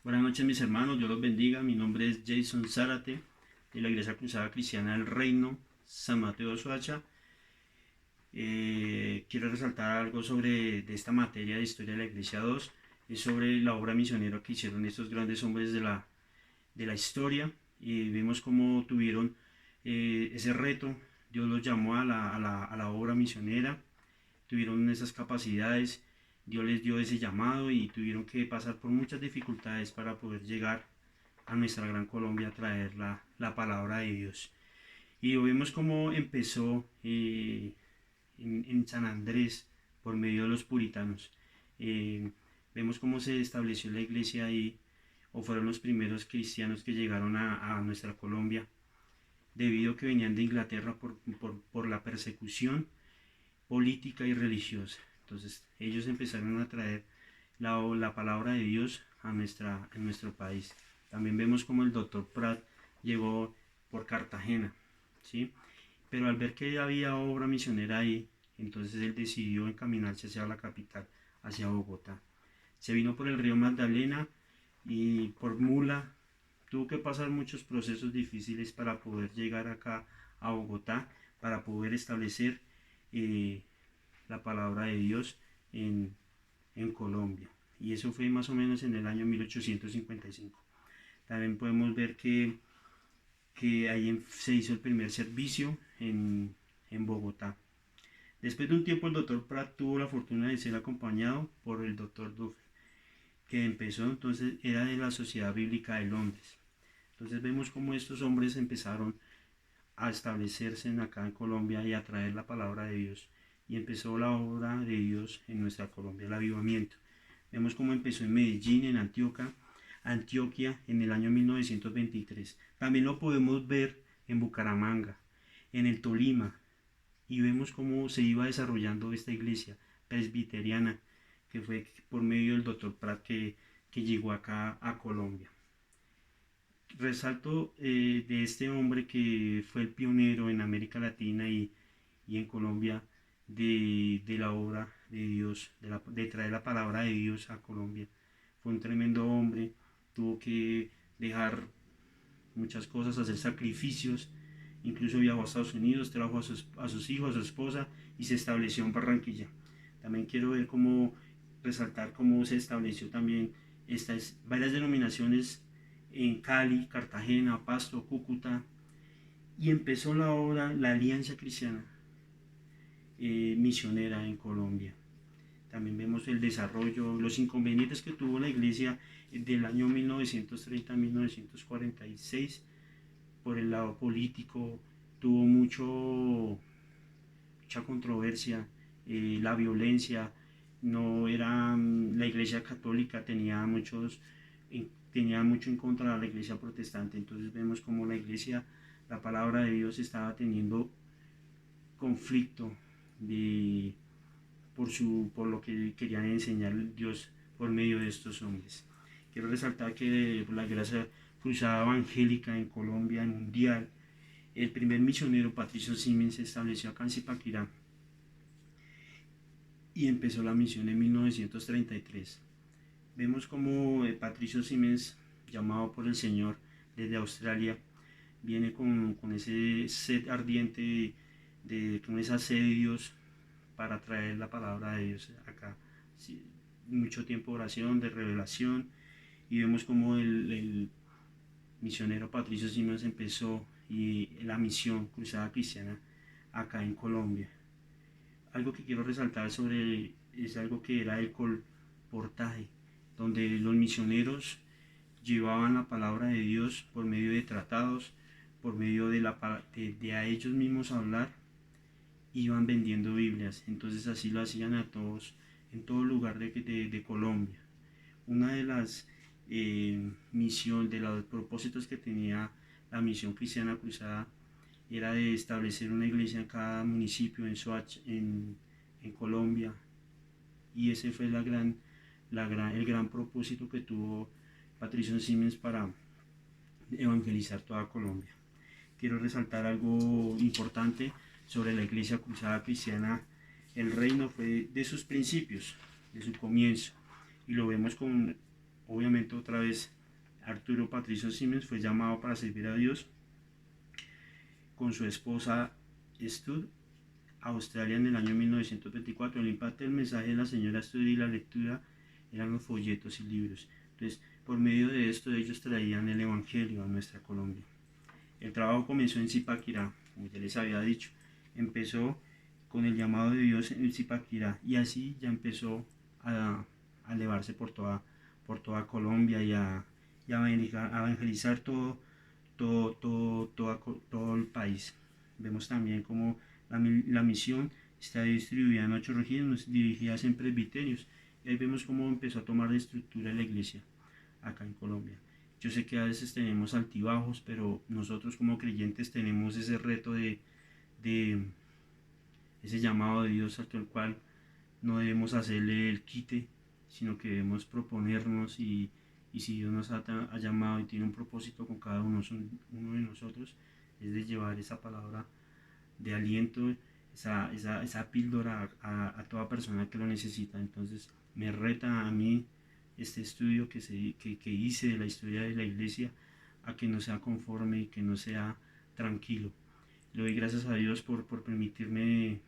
Buenas noches mis hermanos, Dios los bendiga. Mi nombre es Jason Zárate de la Iglesia Cruzada Cristiana del Reino, San Mateo Soacha. Quiero resaltar algo sobre de esta materia de Historia de la Iglesia 2. Es sobre la obra misionera que hicieron estos grandes hombres de la historia. Y vemos cómo tuvieron ese reto. Dios los llamó a la obra misionera, tuvieron esas capacidades, Dios les dio ese llamado y tuvieron que pasar por muchas dificultades para poder llegar a nuestra gran Colombia a traer la palabra de Dios. Y vemos cómo empezó en San Andrés por medio de los puritanos. Eh, Vemos cómo se estableció la iglesia ahí, o fueron los primeros cristianos que llegaron a nuestra Colombia, debido a que venían de Inglaterra por la persecución política y religiosa. Entonces ellos empezaron a traer la palabra de Dios en nuestro país. También vemos como el doctor Prat llegó por Cartagena, ¿sí? Pero al ver que había obra misionera ahí, entonces él decidió encaminarse hacia la capital, hacia Bogotá. Se vino por el río Magdalena y por mula. Tuvo que pasar muchos procesos difíciles para poder llegar acá a Bogotá, para poder establecer eh, la palabra de Dios en, en Colombia. Y eso fue más o menos en el año 1855. También podemos ver que ahí se hizo el primer servicio en Bogotá. Después de un tiempo el doctor Pratt tuvo la fortuna de ser acompañado por el doctor Duffy, que empezó entonces, era de la Sociedad Bíblica de Londres. Entonces vemos cómo estos hombres empezaron a establecerse acá en Colombia y a traer la palabra de Dios. Y empezó la obra de Dios en nuestra Colombia, el avivamiento. Vemos cómo empezó en Medellín, en Antioquia, en el año 1923. También lo podemos ver en Bucaramanga, en el Tolima, y vemos cómo se iba desarrollando esta iglesia presbiteriana, que fue por medio del doctor Prat que llegó acá a Colombia. Resalto de este hombre que fue el pionero en América Latina y en Colombia de la obra de Dios, de traer la palabra de Dios a Colombia. Fue un tremendo hombre, tuvo que dejar muchas cosas, hacer sacrificios, incluso viajó a Estados Unidos, trajo a sus hijos, a su esposa y se estableció en Barranquilla. También quiero ver cómo resaltar cómo se estableció también varias denominaciones en Cali, Cartagena, Pasto, Cúcuta, y empezó la obra, la Alianza Cristiana Misionera en Colombia. También vemos el desarrollo, los inconvenientes que tuvo la iglesia del año 1930 a 1946 por el lado político, tuvo mucha controversia, la violencia, no era la iglesia católica tenía mucho en contra de la iglesia protestante. Entonces vemos como la palabra de Dios estaba teniendo conflicto de, por lo que querían enseñar Dios por medio de estos hombres. Quiero resaltar que la Iglesia Cruzada Evangélica en Colombia, mundial, el primer misionero Patricio Siemens se estableció acá en Zipaquirá y empezó la misión en 1933. Vemos como Patricio Siemens, llamado por el Señor desde Australia, viene con ese sed ardiente, con esa sed de Dios para traer la palabra de Dios acá. Sí, mucho tiempo de oración, de revelación, y vemos como el misionero Patricio Siemens empezó y la misión Cruzada Cristiana acá en Colombia. Algo que quiero resaltar sobre es algo que era el colportaje, donde los misioneros llevaban la palabra de Dios por medio de tratados, por medio de a ellos mismos hablar, iban vendiendo Biblias. Entonces así lo hacían a todos, en todo lugar de Colombia. Una de las de los propósitos que tenía la misión cristiana cruzada era de establecer una iglesia en cada municipio en Colombia, y ese fue el gran propósito que tuvo Patricio Siemens para evangelizar toda Colombia. Quiero resaltar algo importante sobre la Iglesia Cruzada Cristiana. El reino fue de sus principios, de su comienzo, y lo vemos con obviamente otra vez Arturo Patricio Siemens fue llamado para servir a Dios con su esposa Stud a Australia en el año 1924. El impacto del mensaje de la señora Stud y la lectura eran los folletos y libros. Entonces, por medio de esto ellos traían el Evangelio a nuestra Colombia. El trabajo comenzó en Zipaquirá, como ya les había dicho. Empezó con el llamado de Dios en Zipaquirá y así ya empezó a elevarse por toda Colombia y a evangelizar todo el país. Vemos también como la misión está distribuida en 8 regiones dirigidas en presbiterios. Y ahí vemos cómo empezó a tomar de estructura la iglesia acá en Colombia. Yo sé que a veces tenemos altibajos, pero nosotros como creyentes tenemos ese reto de ese llamado de Dios al cual no debemos hacerle el quite, sino que debemos proponernos y si Dios nos ha llamado y tiene un propósito con cada uno de nosotros, es de llevar esa palabra de aliento, esa píldora a toda persona que lo necesita. Entonces me reta a mí este estudio que hice de la historia de la iglesia a que no sea conforme y que no sea tranquilo. Le doy gracias a Dios por permitirme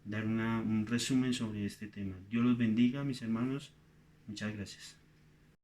dar un resumen sobre este tema. Dios los bendiga, mis hermanos. Muchas gracias.